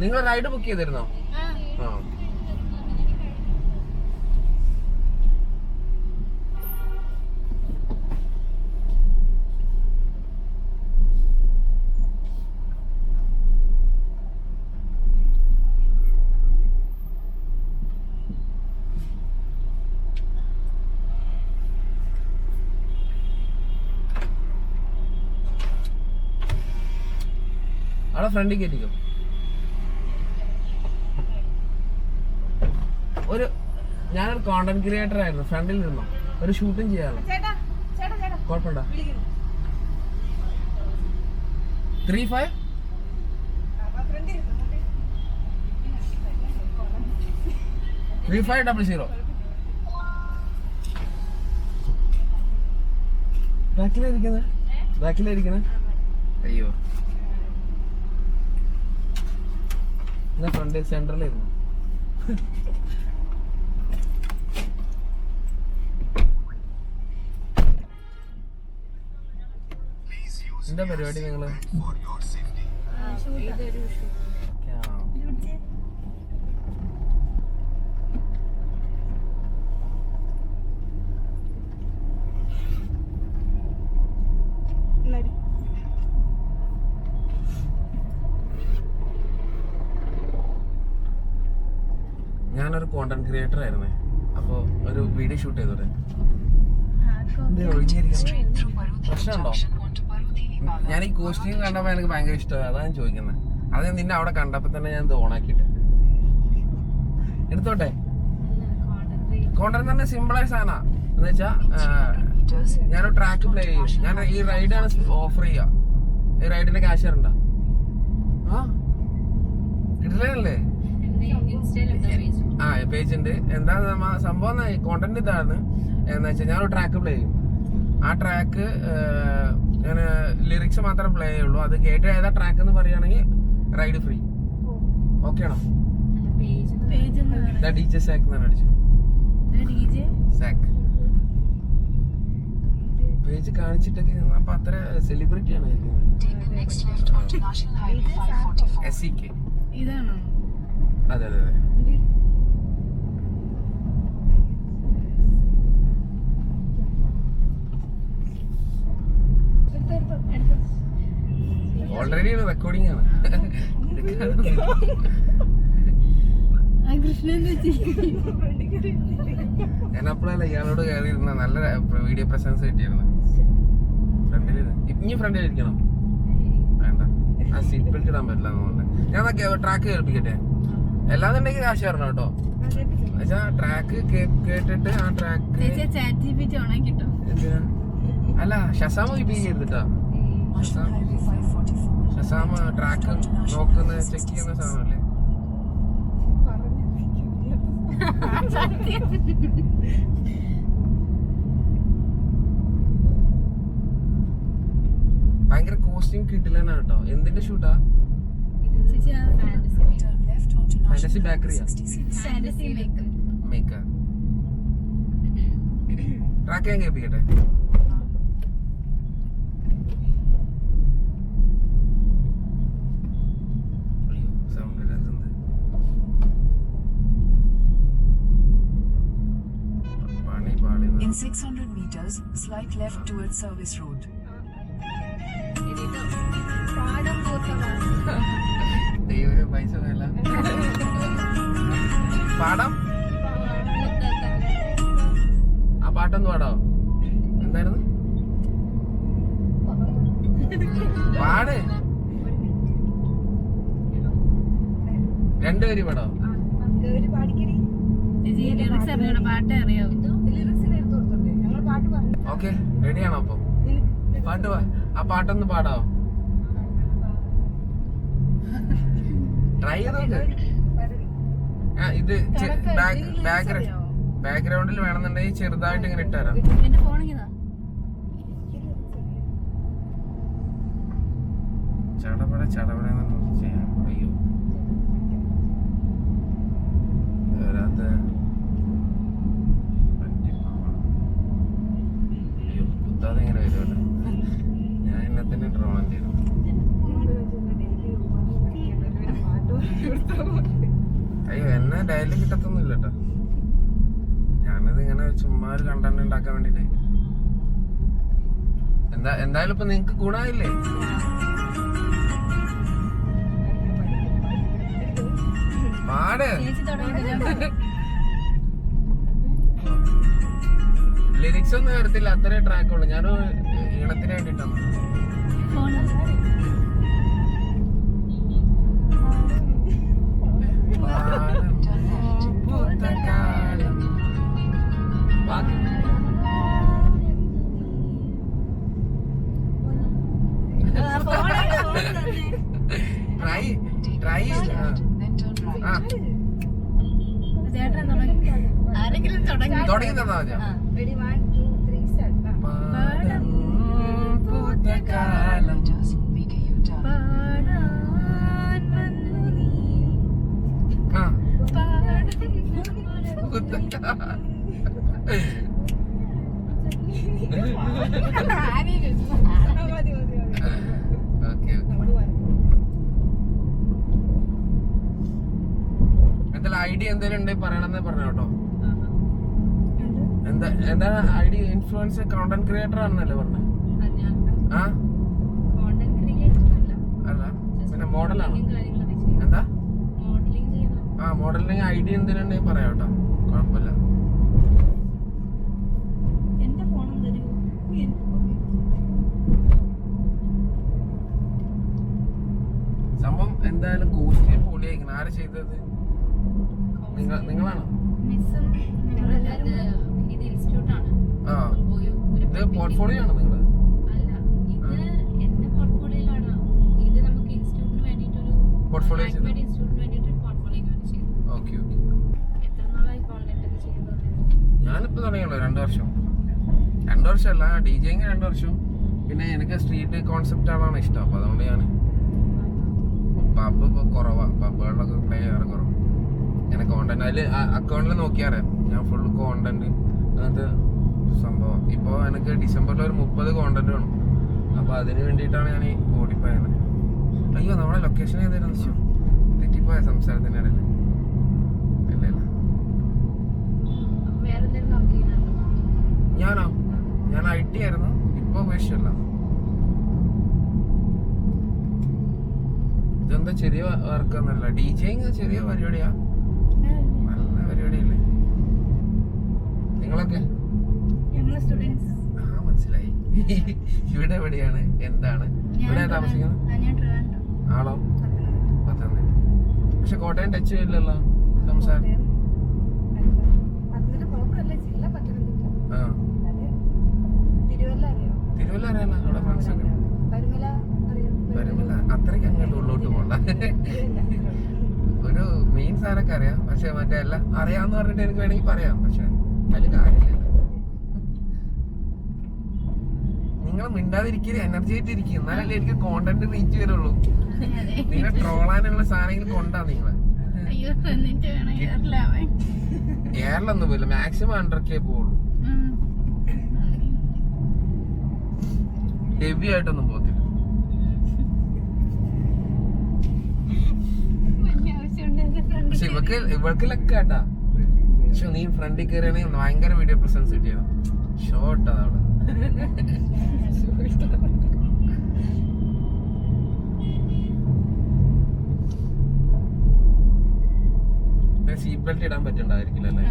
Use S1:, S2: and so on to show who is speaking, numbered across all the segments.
S1: നിങ്ങൾ ride book ചെയ്തിരുന്നോ? ആ. അവിടെ ഫ്രണ്ടിൽ കയറ്റിക്കോ. ഞാനൊരു കോണ്ടന്റ് ക്രിയേറ്റർ ആയിരുന്നു. ഫ്രണ്ടിൽ നിന്നോ ഒരു ഷൂട്ടും ചെയ്യാമല്ലോ. കുഴപ്പമുണ്ടോ? 35 3500. ബാക്കിലായിരിക്കുന്നത്. അയ്യോ, എന്നാ ഫ്രണ്ട് സെന്ററിലായിരുന്നു. എന്താ പരിപാടി നിങ്ങള്? ഞാനൊരു കോണ്ടന്റ് ക്രിയേറ്റർ ആയിരുന്നേ. അപ്പൊ ഒരു വീഡിയോ ഷൂട്ട് ചെയ്തോടെ. പ്രശ്നമുണ്ടോ? ഞാൻ ഈ കോസ്റ്റ്യൂം കണ്ടപ്പോ എനിക്ക് ഭയങ്കര ഇഷ്ടമായി. അതാണ് ചോദിക്കുന്നത്. അത് നിന്നെ അവിടെ കണ്ടപ്പോ തന്നെ ഞാൻ ഇത് ഓണാക്കിട്ട് എടുത്തോട്ടെ. കോണ്ടന്റ് തന്നെ സിമ്പിളായ സാധന എന്ന് വെച്ചാ ഞാനൊരു ട്രാക്ക് പ്ലേ ചെയ്യും. ഞാൻ ഈ റൈഡാണ് ഓഫർ ചെയ്യാ. ഈ റൈഡിന്റെ ക്യാഷ് തരണ്ട. ആ കിട്ടില്ലേ? ആ പേജ് ഉണ്ട്. എന്താ സംഭവം? കോണ്ടന്റ് ഇതാണ് എന്ന് വെച്ചാൽ ഞാനൊരു ട്രാക്ക് പ്ലേ ചെയ്യും. ആ ട്രാക്ക് ഞാൻ ലിറിക്സ് മാത്രം പ്ലേ ചെയ്യുള്ളൂ. അത് കേട്ട് ഏതാ ട്രാക്ക് എന്ന് പറയുകയാണെങ്കിൽ റൈഡ് ഫ്രീ. ഓക്കെ ആണോ? DJ സാക്ക് എന്നാണ് അടിച്ചു. സാക്ക് പേജ് കാണിച്ചിട്ടൊക്കെ അപ്പൊ അത്ര സെലിബ്രിറ്റിയാണ്. SEK. അതെ അതെ അതെ. ഓൾറെഡി റെക്കോർഡിംഗ് ആണ്. ഞാൻ അപ്പോഴല്ല ഇയാളോട് കയറിയിരുന്ന നല്ല വീഡിയോ പ്രസൻസ് കിട്ടിയിരുന്നു. ഇനി ഫ്രണ്ടിലിരിക്കണം. വേണ്ട, ആ സീറ്റ് ബെൽറ്റ് ഇടാൻ പറ്റില്ല എന്നുള്ളത്. ഞാൻ ട്രാക്ക് കേൾപ്പിക്കട്ടെ. എല്ലാതുണ്ടെങ്കിൽ കാശ് തരണം കേട്ടോ. എന്നുവെച്ചാ ട്രാക്ക് കേട്ടിട്ട് ആ ട്രാക്ക് അല്ല ഷസാമ ചെയ്തിട്ടാ. ഷസാമ ട്രാക്ക് നോക്കുന്ന ചെക്ക് ചെയ്യുന്ന സാധനമല്ലേ? ഭയങ്കര കോസ്റ്റ്യൂം കിട്ടില്ലെന്നാ കേട്ടോ. എന്തിന്റെ ഷൂട്ടാ? ഫാന്റസി ബേക്കറിയാ? മേക്കർ. ട്രാക്ക് ഞാൻ കേൾപ്പിക്കട്ടെ.
S2: In 600 meters, slight left towards Service Road.
S1: പൈസ പാടം. ആ പാട്ടൊന്ന് പാടോ? എന്തായിരുന്നു പാട്? രണ്ടുപേരും പാടോ? ഓക്കെ, റെഡിയാണോ? അപ്പൊ പാട്ട് ആ പാട്ടൊന്ന് പാടാവോ? ട്രൈ ചെയ്തോക്ക്. ഇത് ബാക്ക്ഗ്രൗണ്ടിൽ വേണമെന്നുണ്ടെങ്കിൽ ചെറുതായിട്ട് ഇങ്ങനെ ഇട്ടുതരാം. ചടപട ചെയ്യാം. അയ്യോ വരാത്ത കുത്താതെ ഇങ്ങനെ വരുമല്ലോ. ഞാൻ എന്നെ തന്നെ ഡ്രോൺ ചെയ്തു. അയ്യോ എന്നെ ഡയലി കിട്ടത്തൊന്നുമില്ല കേട്ടോ. ഞാനത് ഇങ്ങനെ ചുമ്മാ ഒരു കണ്ടന്റ് ഉണ്ടാക്കാൻ വേണ്ടിട്ട്. എന്തായാലും ഇപ്പൊ നിങ്ങക്ക് ഗുണമായില്ലേ? പാട്. ലിറിക്സ് ഒന്നും വരത്തില്ല, അത്രേ ട്രാക്കുള്ളൂ. ഞാനും ഈണത്തിന് വേണ്ടിട്ടാണ്. ട്രൈ തുടങ്ങി തന്നാ മതി. കാലം എന്തായാലും ഐഡിയ എന്തെങ്കിലും ഉണ്ടെങ്കിൽ പറയണമെന്ന് പറഞ്ഞു കേട്ടോ. എന്താ ഐഡിയ? ഇൻഫ്ലുവൻസ് കണ്ടന്റ് ക്രിയേറ്റർ ആണെന്നല്ലേ പറഞ്ഞത്? ആ അല്ല പിന്നെ മോഡലാണ്. എന്താ മോഡലിംഗ് ഐഡിയ എന്തെങ്കിലും ഉണ്ടെങ്കിൽ പറയാം കേട്ടോ, കുഴപ്പമില്ല. സംഭവം എന്തായാലും കോസ്റ്റ്യൂം പൊളിയായിരിക്കണം. ആര് ചെയ്തത്? നിങ്ങളാണോ? ആ ഇത് പോർട്ട്ഫോളിയോ ആണോ നിങ്ങള്? Portfolio okay okay. ഞാനിപ്പോ തുടങ്ങിയുള്ളൂ 2 വർഷം. 2 വർഷമല്ല, ഡിജെയിങ് 2 വർഷം. പിന്നെ എനിക്ക് സ്ട്രീറ്റ് കോൺസെപ്റ്റ് ആണാണ് ഇഷ്ടം. അപ്പൊ അതുകൊണ്ട് ഞാൻ പബ് ഇപ്പൊ കുറവാ, പബ്ബുകളിലൊക്കെ പ്ലേ ചെയ്യാറ് കുറവ്. ഇങ്ങനെ കോണ്ടന്റ് അതിൽ അക്കൗണ്ടിൽ നോക്കിയാറിയാം. ഞാൻ ഫുൾ കോണ്ടന്റ് അങ്ങനത്തെ സംഭവം. ഇപ്പൊ എനിക്ക് ഡിസംബറിൽ ഒരു 30 കോണ്ടന്റ് വേണം. അപ്പൊ അതിന് വേണ്ടിയിട്ടാണ് ഞാൻ ഓടിപ്പോയത്. അയ്യോ നമ്മുടെ ലൊക്കേഷൻ ഏതായിരുന്നു? തെറ്റിപ്പോയ സംസാരത്തിന്റെ ഇടയിൽ. ഇല്ല ഇല്ല, ഞാൻ IT ആയിരുന്നു. ഇപ്പൊ ഉപേക്ഷിച്ചല്ല. ഇതെന്താ ചെറിയ വർക്കൊന്നല്ല, ഡിജെയിങ് ചെറിയ പരിപാടിയാ, നല്ല പരിപാടിയല്ലേ. നിങ്ങളൊക്കെ മനസ്സിലായി. ഇവിടെ എവിടെയാണ്, എന്താണ്, ഇവിടെ താമസിക്കുന്നത്? ആളോ? പത്തനംതിട്ട. പക്ഷെ കോട്ടയം ടച്ച് ഇല്ലല്ലോ സംസാരം. തിരുവല്ല അറിയാലോ, അവിടെ ഫ്രണ്ട്സ് ഒക്കെ. പരുമല അത്രയ്ക്ക് അങ്ങോട്ട് ഉള്ളോട്ട് പോണ്ട. ഒരു മെയിൻ സാധനമൊക്കെ അറിയാം, പക്ഷെ മറ്റേ എല്ലാം അറിയാന്ന് പറഞ്ഞിട്ട് എനിക്ക് വേണമെങ്കിൽ പറയാം. പക്ഷെ അതിൽ കാര്യമില്ല. നിങ്ങൾ മിണ്ടാതിരിക്കുക, എനർജി ആയിട്ട് ഇരിക്കും, എന്നാലല്ലേ എനിക്ക് കോണ്ടന്റ് റീച്ച് വരുള്ളൂ. നിങ്ങൾ ട്രോളാനുള്ള സാധനങ്ങൾ കൊണ്ടാ നിങ്ങള്. എയറിലൊന്നും പോയില്ല, മാക്സിമം 100K പോവുള്ളൂ. ഹെവി ആയിട്ടൊന്നും പോകത്തില്ല. പക്ഷെ ഇവൾക്ക് ലക്കാട്ടാ. പക്ഷെ നീ ഫ്രണ്ടിൽ കയറിയാണെങ്കിൽ ഭയങ്കര വീഡിയോ പ്രസൻസ് കിട്ടിയത്. ഷോർട്ട് അതവിടെ. സീറ്റ് ബെൽറ്റ് ഇടാൻ പറ്റണ്ടായിരിക്കില്ല അല്ലേ?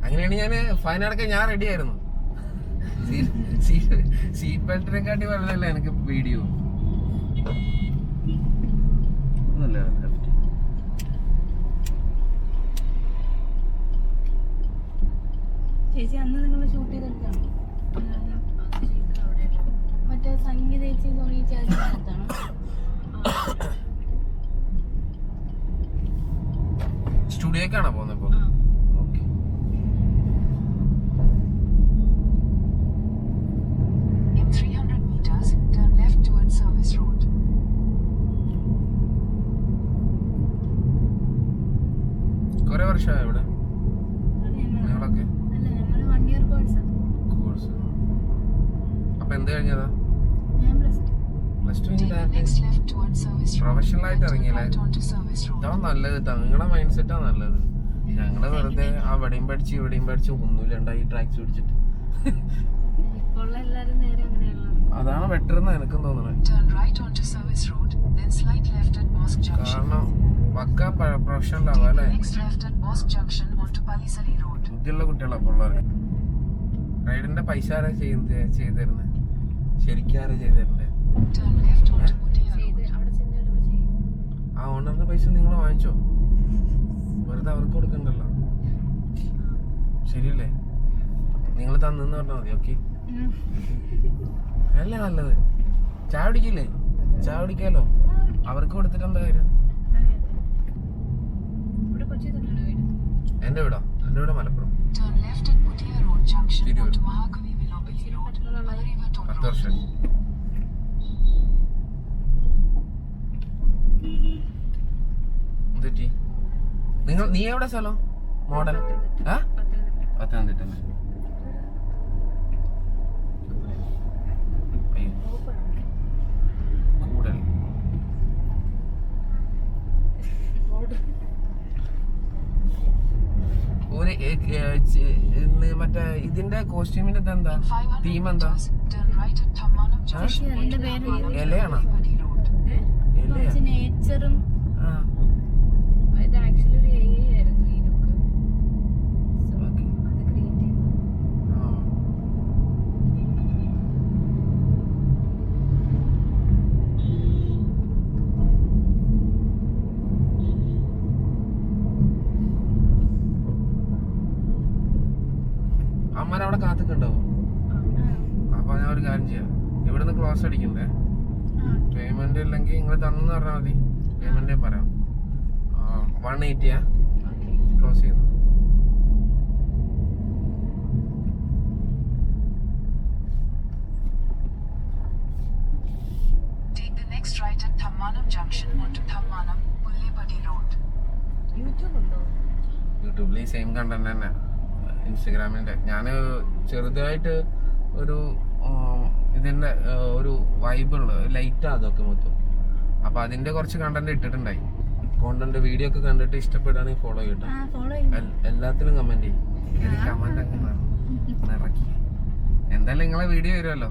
S1: അങ്ങനെയാണ് ഞാൻ ഫൈൻ അടക്കാൻ ഞാൻ റെഡി ആയിരുന്നു. സീറ്റ് ബെൽറ്റിനെക്കാട്ടി വെള്ളമല്ല എനിക്ക് വീഡിയോ.
S3: ചേച്ചി അന്ന് നിങ്ങൾ ഷൂട്ട് ചെയ്തെടുത്താണോ? മറ്റേ സംഗീത ചേച്ചി സോണി ചേച്ചി അടുത്താണോ?
S1: സ്റ്റുഡിയോക്കാണോ പോകുന്നപ്പോ? Okay.
S2: In 300 meters, turn left towards Service Road.
S1: കുറെ വർഷമായി ഇവിടെ നിങ്ങളൊക്കെ?
S3: അല്ല, ഞങ്ങള് 1 year കോഴ്സ്.
S1: അപ്പൊ എന്ത് കഴിഞ്ഞതാ?
S3: ഞാൻ plus
S1: plus two
S2: Take the next left towards Service Road.
S1: Professional ആയിട്ട്
S2: Then turn
S1: ഇറങ്ങിയല്ലേ?
S2: right onto Service Road.
S1: ഇതാ നല്ലത് കേട്ടോ, നിങ്ങളുടെ മൈൻഡ് സെറ്റാ നല്ലത്. ഞങ്ങള് വെറുതെ അവിടെയും പഠിച്ച് ഇവിടെയും പഠിച്ച് ഒന്നുമില്ലണ്ടായി ട്രാക്സ് പിടിച്ചിട്ട്.
S3: ഇപ്പോൾ ഉള്ള എല്ലാരും നേരെ അങ്ങനെയുള്ള
S1: അതാണ് ബെറ്റർ എന്ന് എനിക്കും തോന്നുന്നത്.
S2: Turn right onto Service Road, then slide left at Mosque Junction.
S1: കാരണം പക്ക പ്രൊഫഷണൽ ആവാം
S2: Take
S1: അല്ലേ?
S2: the next left at Mosque Junction onto Palisari Road.
S1: ബുദ്ധിയുള്ള കുട്ടികളാ അപ്പോൾ ഉള്ളവർ. റൈഡിന്റെ പൈസ ആരാ ചെയ്തിരുന്നത്? ശരിക്കും ആരാ ചെയ്തിരുന്നത്?
S2: Turn left onto Muttiya Road.
S3: ചെയ്ത് അവിടെ ചെന്നിടുമ്പോ ചെയ്യും.
S1: ആ ഓണറിന്റെ പൈസ നിങ്ങൾ വാങ്ങിച്ചോ? വെറുതെ അവർക്ക് കൊടുക്കണ്ടല്ലോ. ശരിയല്ലേ? നിങ്ങൾ തന്നെന്ന് പറഞ്ഞാൽ മതി. ഓക്കെ അല്ലേ നല്ലത്? ചായ കുടിക്കില്ലേ? ചായ കുടിക്കാലോ. അവർക്ക് കൊടുത്തിട്ട് എന്താ കാര്യം?
S3: ഇവിടെ കൊച്ചി തന്നെയാണ് വീട്.
S1: എന്റെ വീടോ? എന്റെ വീട് Malappuram.
S2: Turn left at Muttiya Road Junction
S1: Video.
S2: onto Mahakavi Villopalli Road. Palariva Toll
S1: 10
S2: Road.
S1: വർഷം. എന്തുപറ്റി? നീ എവിടെ സ്ഥലം? മോഡൽ ആ
S3: പത്തനംതിട്ട.
S1: പത്തനംതിട്ട. അയ്യോ, കൂടൽ. ഒരു മറ്റേ ഇതിന്റെ കോസ്റ്റ്യൂമിന്റെ എന്താ
S2: In 500
S1: തീം എന്താ?
S2: meters, turn right at Thammanam Junction
S3: അതിന്റെ
S2: onto
S3: പേര്
S2: Mahakavi
S1: ഇലയാണോ?
S2: Villopalli Road.
S1: ഇല്ലയാ?
S3: കുറച്ച് നേച്ചറും
S1: ആ
S3: ഇത് ആക്ച്വലി ഒരു AI ആയിരുന്നു ഈ ലുക്ക്.
S1: ഓക്കെ.
S3: അത് ക്രിയേറ്റ് ചെയ്തു.
S1: ആ അമ്മനവിടെ കാത്തിക്കുണ്ടാവും. അപ്പൊ ഞാൻ ഒരു കാര്യം ചെയ്യാം, ഇവിടുന്ന് ക്ലോസ് അടിക്കണ്ടേ? പേയ്മെന്റ് ഇല്ലെങ്കിൽ നിങ്ങൾ തന്നെന്ന് പറഞ്ഞാൽ മതി. പേയ്മെന്റ് പറയാം. 180 ക്ലോസ് ചെയ്യുന്നു.
S2: Take the next right at Thammanam Junction onto Thammanam Pullepadi Road.
S3: YouTube ഉണ്ടോ?
S1: യൂട്യൂബിൽ ഈ സെയിം കണ്ടന്റ് തന്നെ. ഇൻസ്റ്റഗ്രാമിന്റെ ഞാൻ ചെറുതായിട്ട് ഒരു ഇതിന്റെ ഒരു വൈബുള്ള ലൈറ്റാ അതൊക്കെ മൊത്തം. അപ്പൊ അതിന്റെ കുറച്ച് കണ്ടന്റ് ഇട്ടിട്ടുണ്ടായി. കോണ്ടന്റ് വീഡിയോ ഒക്കെ കണ്ടിട്ട് ഇഷ്ടപ്പെടുകയാണെങ്കിൽ ഫോളോ ചെയ്യട്ടോ.
S3: ഫോളോ ചെയ്യും.
S1: എല്ലാത്തിലും കമന്റ് ചെയ്യും. കമന്റ് അങ്ങനെ നിറക്കി. എന്തായാലും നിങ്ങളെ വീഡിയോ വരുമല്ലോ.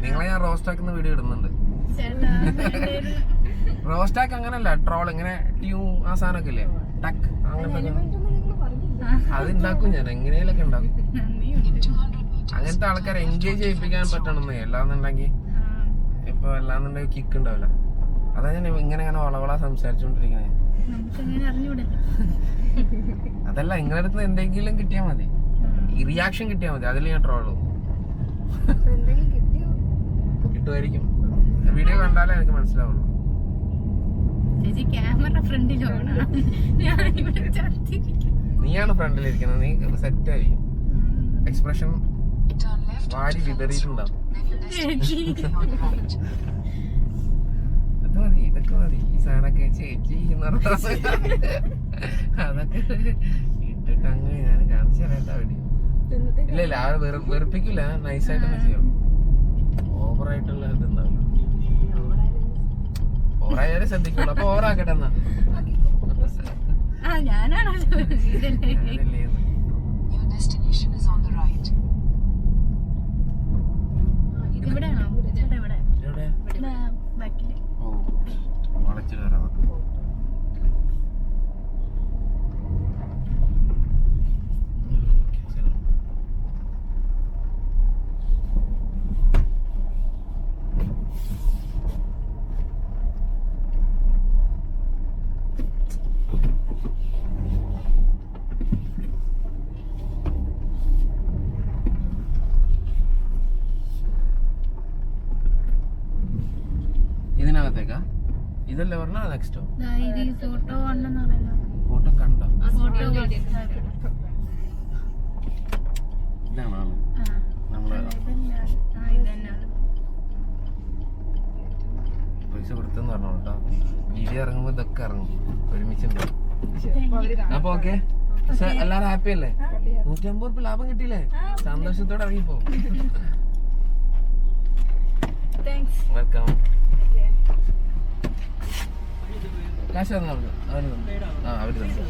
S1: നിങ്ങളെ ഞാൻ റോസ്റ്റ് ആക്കുന്ന വീഡിയോ ഇടുന്നുണ്ട്.
S3: ചേട്ടാ രണ്ടുപേരും
S1: റോസ്റ്റ് ആക്ക് അങ്ങനല്ല, ട്രോൾ ഇങ്ങനെ ട്യൂ ആ സാധനമൊക്കെ ഇല്ലേ, ടക്ക് അങ്ങനത്തെ അത് ഉണ്ടാക്കും ഞാൻ, എങ്ങനെയൊക്കെ ഉണ്ടാക്കും.
S2: In 200 meters,
S1: അങ്ങനത്തെ ആൾക്കാരെ എൻഗേജ് ചെയ്യിപ്പിക്കാൻ പറ്റണമെന്നേ. അല്ലാന്നുണ്ടെങ്കിൽ ഇപ്പൊ അല്ലാന്നുണ്ടെങ്കിൽ കിക്ക് ഉണ്ടാവില്ല. അതാ ഞാൻ ഇങ്ങനെ വളവള സംസാരിച്ചോണ്ടിരിക്കണേ.
S3: നമുക്കങ്ങനെ അറിഞ്ഞൂടല്ലോ.
S1: അതല്ല, നിങ്ങളുടെ അടുത്ത് എന്തെങ്കിലും കിട്ടിയാൽ മതി, ഈ റിയാക്ഷൻ കിട്ടിയാൽ മതി, അതിൽ ഞാൻ ട്രോള് കിട്ടുമായിരിക്കും. വീഡിയോ കണ്ടാലേ എനിക്ക് മനസ്സിലാവുള്ളൂ.
S3: ചേച്ചി ക്യാമറ ഫ്രണ്ടിലാണ്, ഞാൻ ഇവിടെ ചത്തിരിക്കും.
S1: നീയാണ് ഫ്രണ്ടിലിരിക്കുന്നത്, നീ സെറ്റ് ആയിരിക്കും. എക്സ്പ്രഷൻ
S2: turn left
S1: വാരി
S2: onto Felix Road.
S1: വിതറിയിട്ടുണ്ടാവും.
S2: Then destination on right.
S1: അത് മതി, ഇതൊക്കെ മതി. ഈ സാധനമൊക്കെ ചേച്ചി എന്ന് പറഞ്ഞ അതൊക്കെ ഇട്ടിട്ട് അങ്ങ് ഞാൻ കാണിച്ചു തരാട്ടാ വീഡിയോ. ഇല്ല ഇല്ല, ആ വെറുപ്പിക്കില്ല, നൈസായിട്ട് തന്നെ ചെയ്യും. ഓവറായിട്ടുള്ള ഇതുണ്ടാവില്ല. ഓവറായാലും ശ്രദ്ധിക്കുള്ളൂ. അപ്പൊ ഓവറാക്കട്ടെ എന്നാ.
S3: ഞാനാണല്ലോ ഇതല്ലേ.
S1: ഞാനില്ലേ എന്ന്.
S2: Your destination is on the right.
S3: ഇതിവിടെയാണോ? ചേട്ടാ ഇവിടെ
S1: എവിടെ?
S3: ബാക്കില്.
S1: ഓ, വളച്ചു കയറാം. ഇതിനകത്തേക്കാ? ഇതല്ലേ പറഞ്ഞ നെക്സ്റ്റോ?
S3: ഇത് ഈ ഫോട്ടോ കണ്ടെന്ന് പറയുന്നത്.
S1: ഫോട്ടോ കണ്ടോ?
S3: ഫോട്ടോ
S1: ഇതാണ് ആള്. നമ്മള് പൈസ കൊടുത്തെന്ന് പറഞ്ഞു കേട്ടോ. വീഡിയോ ഇറങ്ങുമ്പോ ഇതൊക്കെ ഇറങ്ങും ഒരുമിച്ചുണ്ട്. അപ്പൊ ഓക്കെ, എല്ലാരും ഹാപ്പി അല്ലേ? 150 രൂപ ലാഭം കിട്ടിയില്ലേ? സന്തോഷത്തോടെ ഇറങ്ങിപ്പോ.
S3: താങ്ക്സ്.
S1: വെൽക്കം. കാശ് തന്നു അവര് തന്നു. ആ അവര് തന്നു.